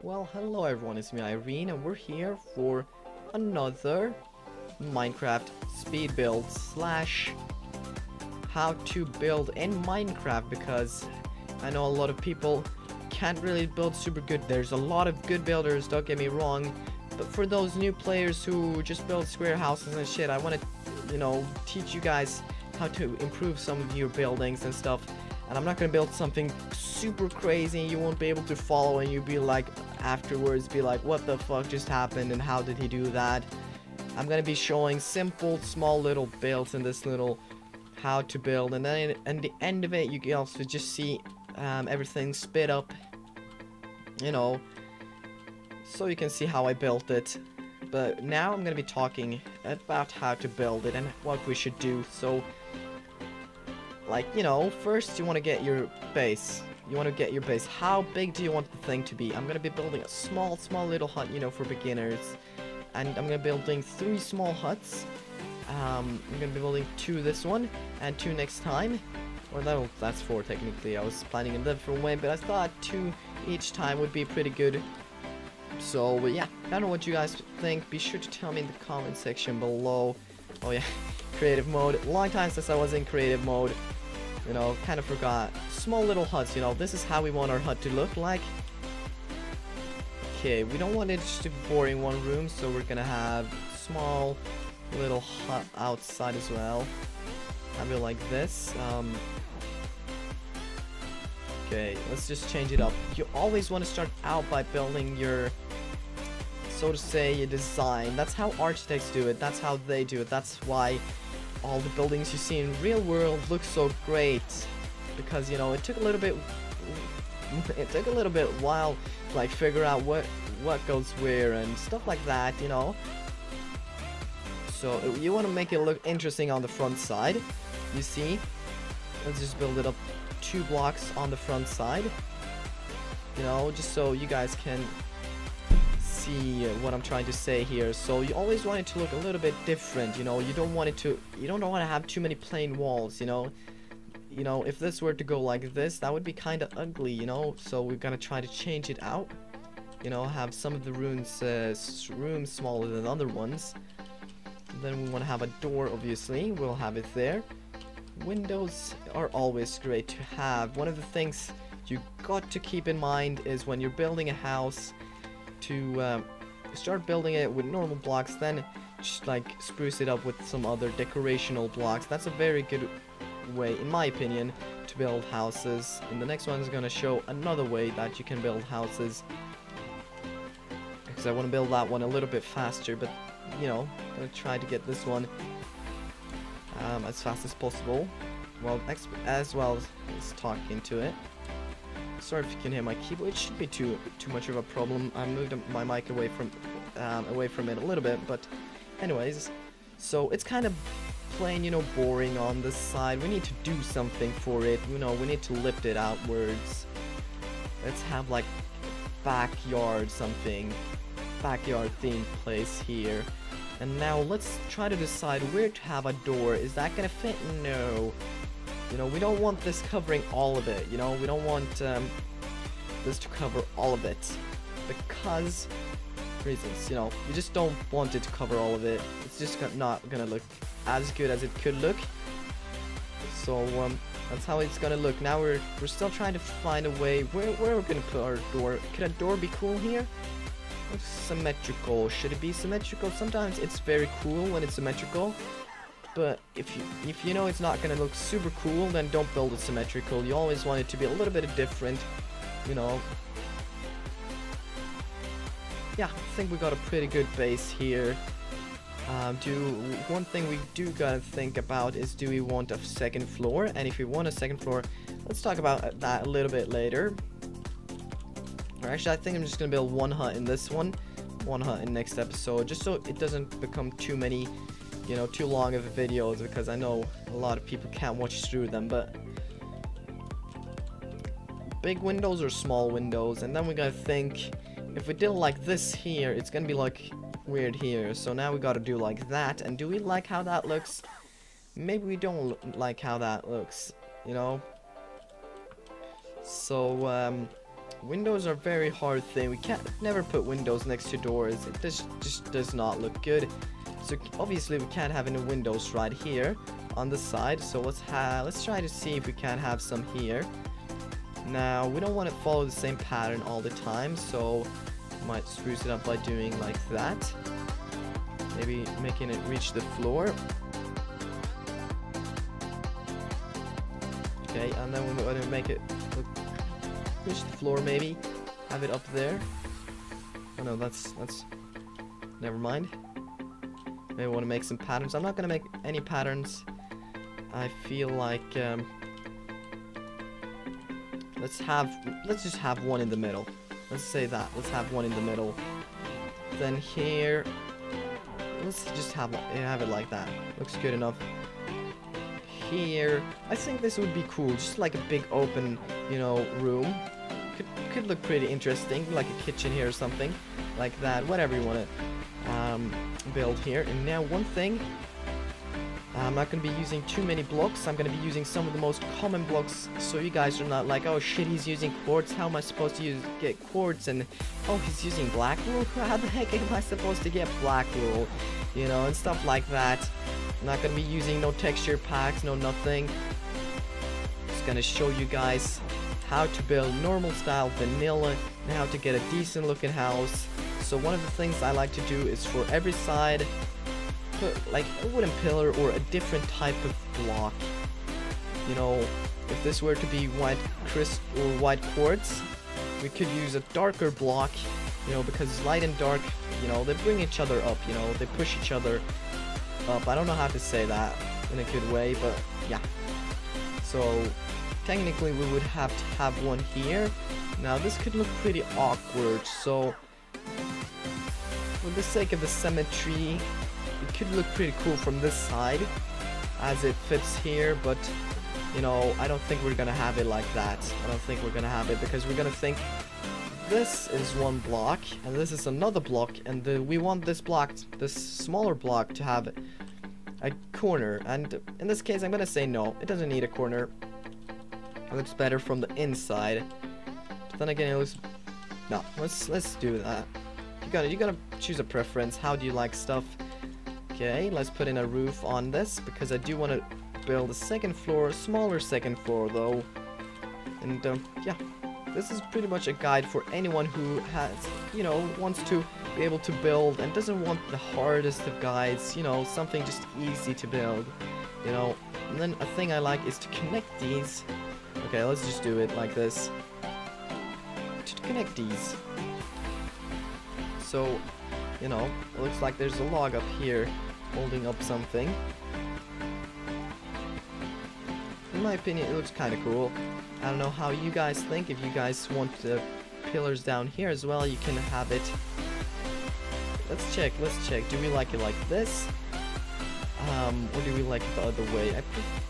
Well, hello everyone, it's me Irene, and we're here for another Minecraft speed build slash how to build in Minecraft, because I know a lot of people can't really build super good. There's a lot of good builders, don't get me wrong, but for those new players who just build square houses and shit, I want to, teach you guys how to improve some of your buildings and stuff. And I'm not gonna build something super crazy and you won't be able to follow, and you'll be like, afterwards be like, what the fuck just happened and how did he do that? I'm gonna be showing simple, small little builds in this little how to build, and then at the end of it you can also just see everything spit up, so you can see how I built it. But now I'm gonna be talking about how to build it and what we should do. So first you want to get your base. How big do you want the thing to be? I'm going to be building a small little hut, for beginners. And I'm going to be building 3 small huts. I'm going to be building 2 this one, and 2 next time. Or that's 4 technically. I was planning a different way, but I thought 2 each time would be pretty good. So, yeah, I don't know what you guys think. Be sure to tell me in the comment section below. Oh yeah, creative mode. Long time since I was in creative mode. Kind of forgot. Small little huts, this is how we want our hut to look like. Okay, we don't want it just to be boring one room, so we're gonna have small little hut outside as well. Have it like this. Okay, let's just change it up. You always want to start out by building your, so to say, your design. That's how architects do it. That's how they do it. That's why all the buildings you see in real world look so great, because it took a little bit while to like figure out what goes where and stuff like that. So you want to make it look interesting on the front side. You see, let's just build it up 2 blocks on the front side, just so you guys can see what I'm trying to say here. So you always want it to look a little bit different. You don't want to have too many plain walls. If this were to go like this, that would be kind of ugly. So we're gonna try to change it out. Have some of the rooms smaller than other ones. And then we want to have a door. Obviously, we'll have it there. Windows are always great to have. One of the things you got to keep in mind is when you're building a house, to start building it with normal blocks, then just like spruce it up with some other decorational blocks. That's a very good way, in my opinion, to build houses. And the next one is going to show another way that you can build houses, because I want to build that one a little bit faster, but I'm going to try to get this one as fast as possible, as well as talking to it. Sorry if you can hear my keyboard. It shouldn't be too much of a problem. I moved my mic away from it a little bit, but anyways, so it's kind of plain, boring on this side. We need to do something for it. We need to lift it outwards. Let's have like backyard themed place here. And now let's try to decide where to have a door. Is that gonna fit? No. We don't want this covering all of it, we don't want this to cover all of it, because reasons, you just don't want it to cover all of it. It's just not gonna look as good as it could look. So that's how it's gonna look. Now we're still trying to find a way where we're gonna put our door. Could a door be cool here? It's symmetrical. Should it be symmetrical? Sometimes it's very cool when it's symmetrical. But if you know it's not gonna look super cool, then don't build it symmetrical. You always want it to be a little bit different, Yeah, I think we got a pretty good base here. One thing we do gotta think about is, do we want a second floor? And if we want a second floor, let's talk about that a little bit later. Or actually, I think I'm just gonna build 1 hut in this one hut in next episode, just so it doesn't become too many, too long of videos, because I know a lot of people can't watch through them. But big windows or small windows? And then we gotta think, if we did like this here, it's gonna be like weird here. So now we gotta do like that. And do we like how that looks? Maybe we don't like how that looks, So Windows are a very hard thing. We can't never put windows next to doors. It just does not look good. So obviously we can't have any windows right here on the side. So let's try to see if we can have some here. Now we don't want to follow the same pattern all the time, so might spruce it up by doing like that. Maybe making it reach the floor. Okay, and then we're going to make it reach the floor, maybe have it up there. Oh no, that's never mind. Maybe I want to make some patterns. I'm not going to make any patterns. I feel like let's just have one in the middle. Let's say that. Let's have one in the middle. Then here, let's just have it like that. Looks good enough. Here, I think this would be cool. Just like a big open, you know, room. Could look pretty interesting, like a kitchen here or something like that. Whatever you want to build here. And now one thing. I'm not going to be using too many blocks. I'm going to be using some of the most common blocks, so you guys are not like, oh shit, he's using quartz. How am I supposed to get quartz? And oh, he's using black wool. How the heck am I supposed to get black wool? You know, and stuff like that. I'm not going to be using no texture packs, no nothing. Just going to show you guys how to build normal style vanilla and how to get a decent looking house. So one of the things I like to do is for every side, put like a wooden pillar or a different type of block. You know, if this were to be white crystal or white quartz, we could use a darker block, you know, because light and dark, you know, they bring each other up, you know, they push each other up. I don't know how to say that in a good way, but yeah. So technically we would have to have one here. Now this could look pretty awkward, so for the sake of the symmetry, it could look pretty cool from this side as it fits here, but you know, I don't think we're gonna have it like that. I don't think we're gonna have it because we're gonna think this is one block and this is another block, and we want this block, this smaller block, to have a corner. And in this case I'm gonna say no, it doesn't need a corner. It looks better from the inside. But then again, it looks, no, let's do that. You gotta choose a preference. How do you like stuff? Okay, let's put in a roof on this because I do want to build a second floor, a smaller second floor though. And yeah, this is pretty much a guide for anyone who has, you know, wants to be able to build and doesn't want the hardest of guides, you know, something just easy to build, you know. And then a thing I like is to connect these. Okay, let's just do it like this. To connect these. So, you know, it looks like there's a log up here holding up something. In my opinion, it looks kind of cool. I don't know how you guys think. If you guys want the pillars down here as well, you can have it. Let's check. Do we like it like this? Or do we like it the other way? I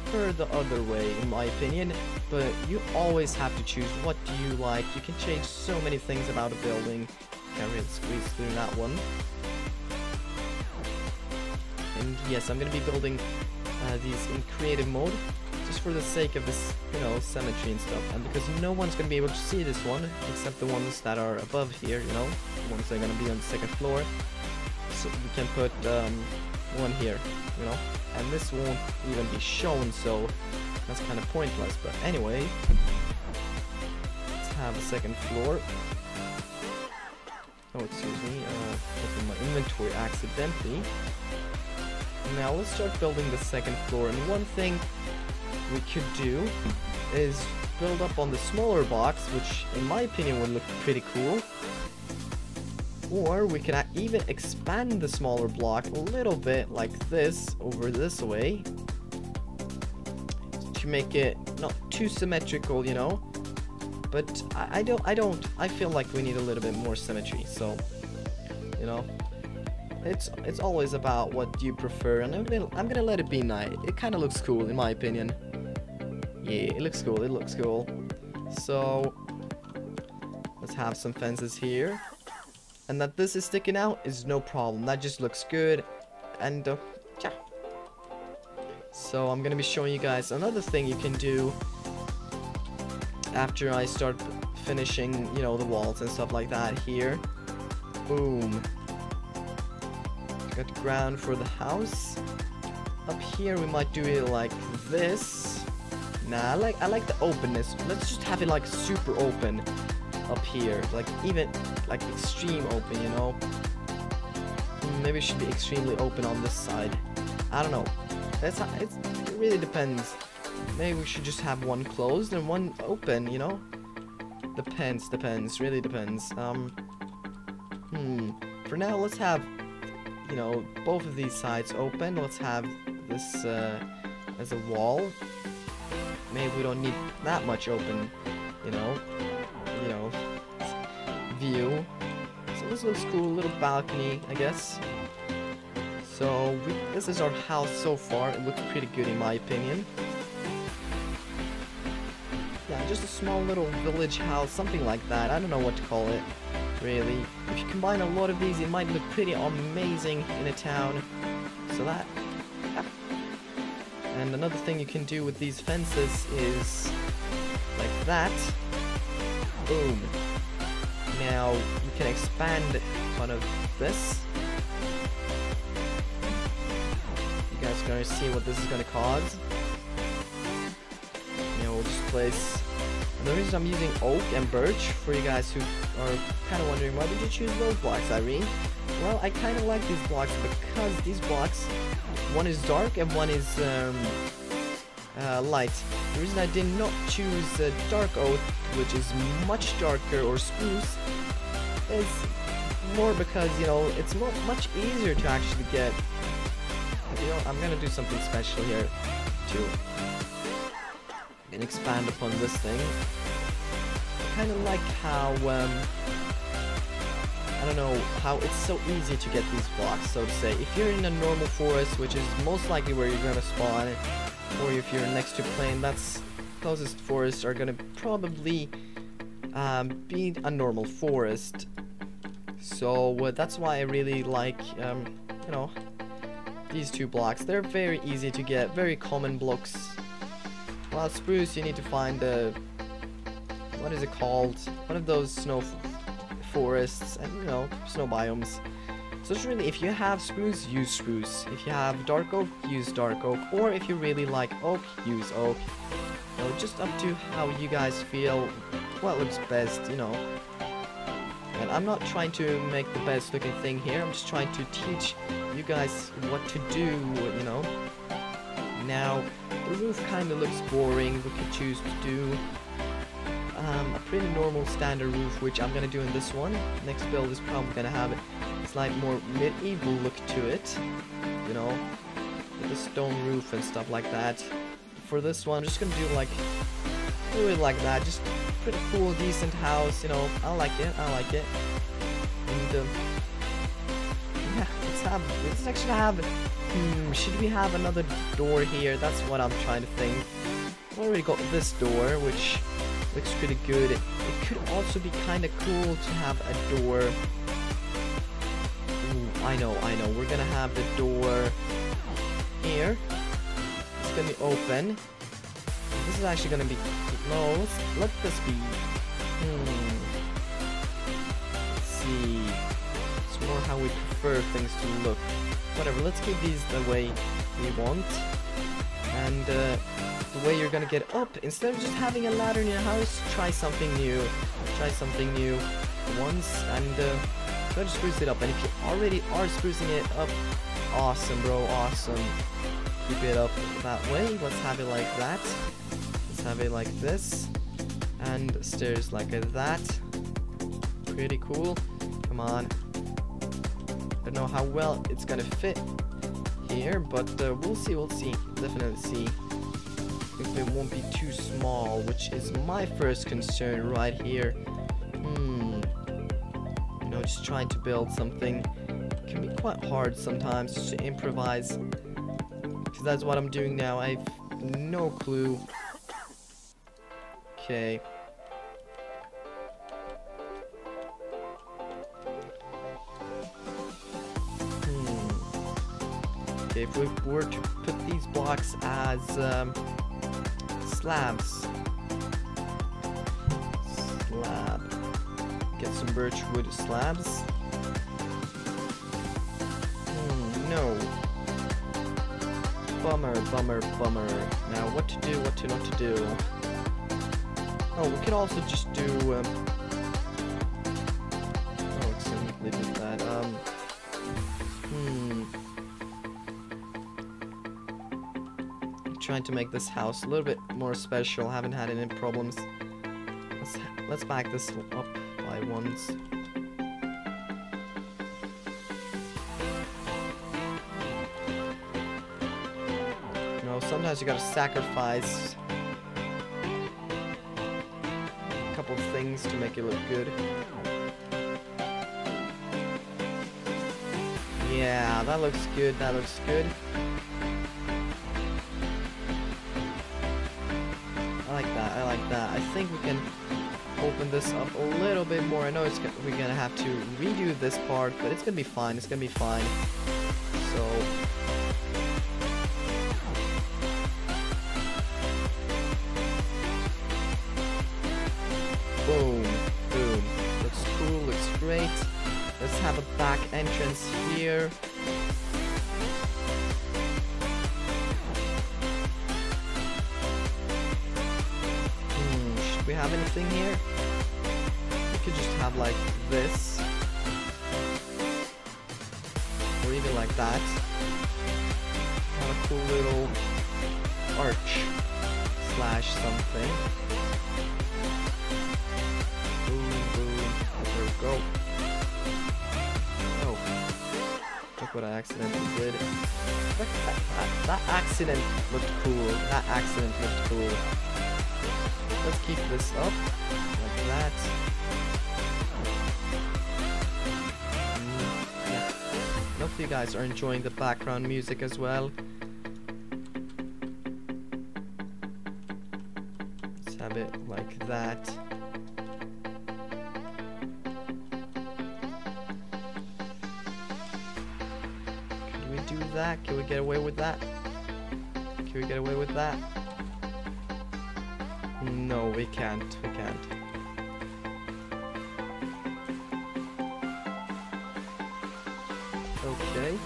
prefer the other way, in my opinion. But you always have to choose what do you like. You can change so many things about a building. Can't really squeeze through that one. And yes, I'm gonna be building these in creative mode, just for the sake of this, you know, symmetry and stuff, and because no one's gonna be able to see this one except the ones that are above here, you know, the ones that are gonna be on the second floor. So we can put one here, you know, and this won't even be shown, so that's kind of pointless. But anyway, let's have a second floor. Oh, excuse me, opened my inventory accidentally. Now let's start building the second floor, and one thing we could do is build up on the smaller box, which in my opinion would look pretty cool. Or we can even expand the smaller block a little bit like this over this way to make it not too symmetrical, you know. But I feel like we need a little bit more symmetry, so, you know, it's always about what you prefer, and I'm gonna let it be night. It kind of looks cool in my opinion. Yeah, it looks cool, So, let's have some fences here. And that this is sticking out is no problem, that just looks good, and yeah. So I'm gonna be showing you guys another thing you can do after I start finishing, you know, the walls and stuff like that here. Boom. Got ground for the house. Up here we might do it like this. Nah, I like the openness. Let's just have it like super open up here, like even like extreme open, you know. Maybe it should be extremely open on this side. I don't know. It really depends. Maybe we should just have one closed and one open, you know. Depends. Really depends. For now, let's have, you know, both of these sides open. Let's have this as a wall. Maybe we don't need that much open, you know, view. So this looks cool, little balcony, I guess. So this is our house so far. It looks pretty good in my opinion. Yeah, just a small little village house, something like that. I don't know what to call it, really. If you combine a lot of these, it might look pretty amazing in a town. So that. Yeah. And another thing you can do with these fences is like that. Boom. Now you can expand one of this. You guys are gonna see what this is gonna cause. Now we'll just place. And the reason I'm using oak and birch, for you guys who are kind of wondering, why did you choose those blocks, Irene? Well, I kind of like these blocks because these blocks, one is dark and one is light. The reason I did not choose dark oak, which is much darker, or spruce, is more because, you know, it's much easier to actually get. You know, I'm gonna do something special here too, and expand upon this thing. I kind of like how I don't know, how it's so easy to get these blocks, so to say. If you're in a normal forest, which is most likely where you're gonna spawn, or if you're next to plain, that's closest forests are gonna probably be a normal forest. So that's why I really like, you know, these two blocks. They're very easy to get, very common blocks. While spruce, you need to find the, what is it called? One of those snow forests, and, you know, snow biomes. So it's really, if you have spruce, use spruce. If you have dark oak, use dark oak. Or if you really like oak, use oak. So just up to how you guys feel, what looks best, you know. And I'm not trying to make the best looking thing here. I'm just trying to teach you guys what to do, you know. Now, the roof kind of looks boring. We could choose to do a pretty normal standard roof, which I'm gonna do in this one. Next build is probably gonna have a slight more medieval look to it, you know, with the stone roof and stuff like that. For this one, I'm just gonna do it like that. Just pretty cool, decent house, you know. I like it. And yeah, let's actually have. Should we have another door here? That's what I'm trying to think. I've already got this door, which looks pretty good. It could also be kind of cool to have a door. I know. We're gonna have the door here. It's gonna be open. This is actually gonna be. No, let this be. Let's see. It's more how we prefer things to look. Whatever. Let's keep these the way we want. And the way you're gonna get up, instead of just having a ladder in your house, try something new. Once, and try to spruce it up. And if you already are sprucing it up, awesome, bro, awesome. Keep it up that way. Let's have it like that. Let's have it like this. And stairs like that. Pretty cool. Come on. I don't know how well it's gonna fit here, but we'll see. Definitely see if it won't be too small, which is my first concern right here. You know, just trying to build something can be quite hard sometimes, just to improvise. Because that's what I'm doing now. I have no clue. Okay. Okay, if we were to put these blocks as slabs. slab. Get some birch wood slabs. No. Bummer, bummer, bummer. Now what to do, what to not to do. Oh, we could also just do, oh, accidentally did that, Trying to make this house a little bit more special, haven't had any problems. Let's back this up by ones. Sometimes you gotta sacrifice a couple of things to make it look good. Yeah, that looks good, that looks good. I like that, I like that. I think we can open this up a little bit more. I know we're gonna have to redo this part, but it's gonna be fine, it's gonna be fine. So... boom, boom. Looks cool, looks great. Let's have a back entrance here. Should we have anything here? We could just have like this. Or even like that. Have a cool little arch slash something. Go. Oh. Look what I accidentally did. That accident looked cool. That accident looked cool. Let's keep this up. Like that. Yeah. Hopefully you guys are enjoying the background music as well. Let's have it like that. That? Can we get away with that? Can we get away with that? No, we can't. We can't. Okay.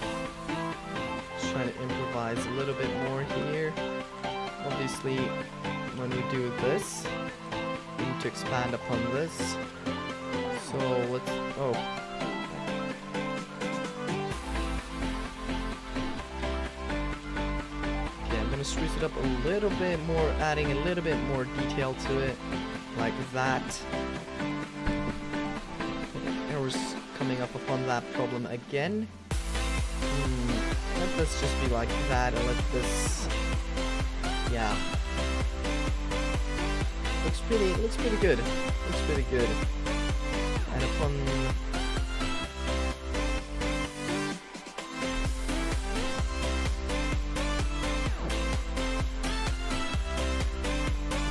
Just trying to improvise a little bit more here. Obviously, when we do this, we need to expand upon this. So let's... oh. Spruce it up a little bit more, adding a little bit more detail to it, like that. Errors coming up upon that problem again. Let this just be like that, and let this, yeah. Looks pretty good. Looks pretty good. And upon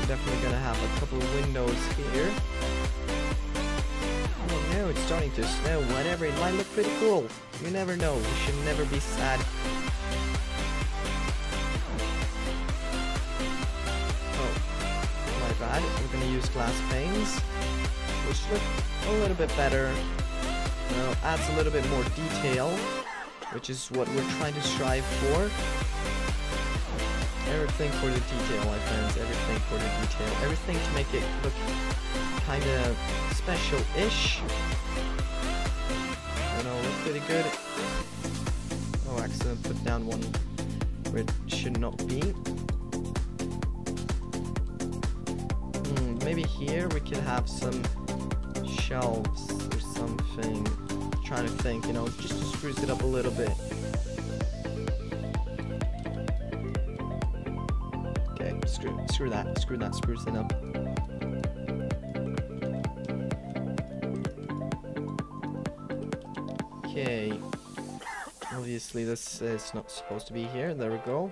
definitely gonna have a couple of windows here. Oh no, it's starting to snow. Whatever, it might look pretty cool. You never know. We should never be sad. Oh, my bad. We're gonna use glass panes, which look a little bit better. Now adds a little bit more detail, which is what we're trying to strive for. Everything for the detail, my friends. Everything for the detail. Everything to make it look kind of special-ish. You know, look pretty good. Oh, I accidentally put down one where it should not be. Maybe here we could have some shelves or something. I'm trying to think, you know, just to spruce it up a little bit. Screw that, spruce it up. Okay. Obviously this is not supposed to be here, there we go.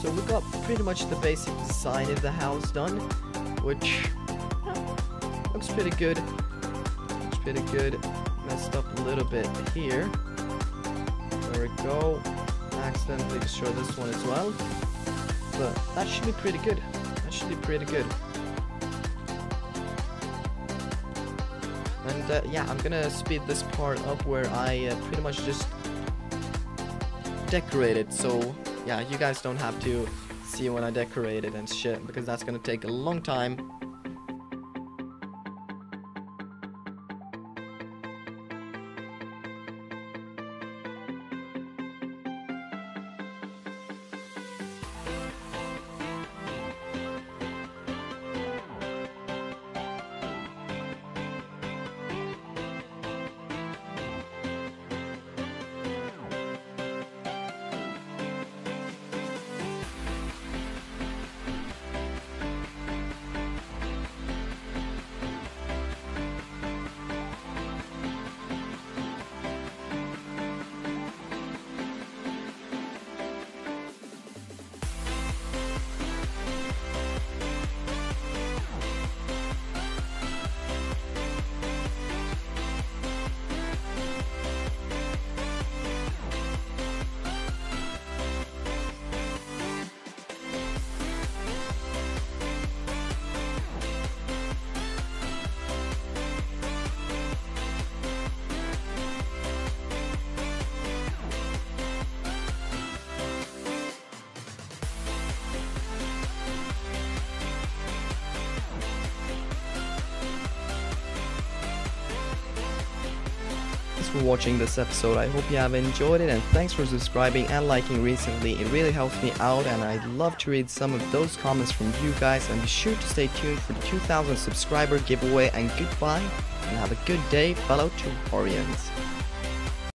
So we got pretty much the basic design of the house done, which looks pretty good. Looks pretty good. Messed up a little bit here. There we go. Accidentally destroyed this one as well. but that should be pretty good. That should be pretty good. And yeah, I'm gonna speed this part up where I pretty much just decorate it, so yeah, you guys don't have to see when I decorate it and shit, because that's gonna take a long time. For watching this episode. I hope you have enjoyed it, and thanks for subscribing and liking recently. It really helps me out, and I'd love to read some of those comments from you guys. And be sure to stay tuned for the 2000 subscriber giveaway. And goodbye, and have a good day, fellow Tutorians.